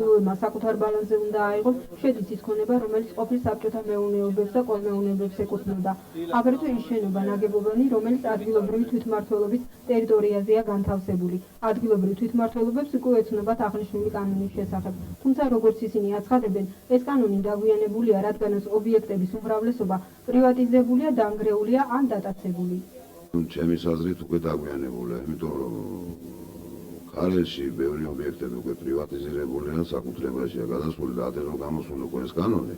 საკუთარ ბალანსზე უნდა აიღოს, შედის ის ქონება, რომელიც ყოფილ საბჭოთა მეურნეობებს და კოლმეურნეობებს ეკუთვნოდა. აგრეთვე ის შენობა ნაგებობანი, რომელიც ადგილობრივი თვითმმართველობის ტერიტორიაზეა განთავსებული. ადგილობრივ თვითმმართველობებს უკვე ეცნობათ აღნიშნული კანონის შესახებ. თუმცა, როგორც ისინი აცხადებენ, ეს კანონი დაგვიანებულია, რადგანაც ობიექტების უმრავლესობა პრივატიზებულია, დანგრეულია ან დატაცებული. ჩემის აზრით უკვე დაგვიანებულია, იმიტომ რომ ქარეში ბევრი ობიექტები უკვე პრივატიზირებულია, საკუთრებაშია გადასული და ადრე რომ გამოსულა უკვე ეს კანონი,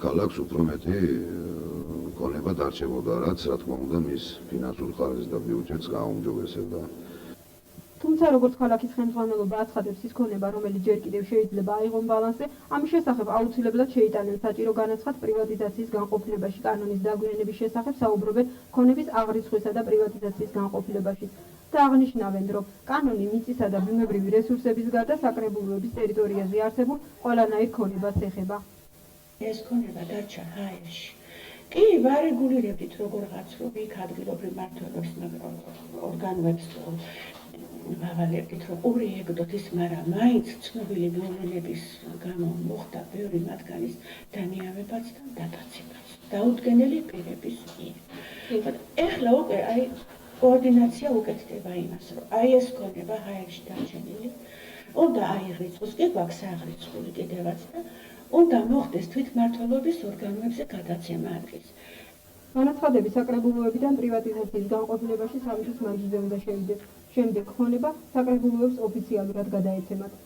ქალაქს უფრო მეტი ქონება დარჩებოდა, რაც რა თქმა უნდა მის ფინანსურ ხარჯს და ბიუჯეტს გააუმჯობესებდა. თუმცა, როგორც ქალაქის ხელმძღვანელობა აცხადებს, ის ქონება, რომელიც ჯერ კიდევ შეიძლება აიღონ ბალანსზე, ამის შესახებ აუცილებლად შეიტანენ საჭირო განაცხად პრივატიზაციის განყოფილებაში. კანონის დაგვიანების შესახებ საუბრობენ ქონების აღრიცხვისა და პრივატიზაციის განყოფილებაში და აღნიშნავენ, რომ კანონი მიწისა და ბუნებრივი რესურსების გარდა საკრებულოების ტერიტორიაზე არსებულ ყველანაირ ქონებას ეხება. ეს ქონება დარჩა ჰაერში. კი, ვარეგულირებდით როგორღაც, რომ იქ ადგილობრივ მმართველობის ორგანოებს ვავალებდით, რომ ურიეგდოთ ის, მაგრამ მაინც ცნობილი მოვლენების გამო მოხდა ბევრი მათგანის დანიავებაც და დატაცებაც. დაუდგენელი პირების მიერ. ეხლა უკვე კოორდინაცია უკეთდება იმას, რომ ეს ქონება ჰაერში დარჩენილი, უნდა აიღრიცხოს, კი გვაქვს აღრიცხული კიდევაც და უნდა მოხდეს თვითმმართველობის ორგანოებზე გადაცემა ადგილს. განაცხადების საკრებულოებიდან პრივატიზაციის განყოფილებაში 3 თვის მანძილზე უნდა შევიდეს. შემდეგ ქონება საკრებულოებს ოფიციალურად გადაეცემათ.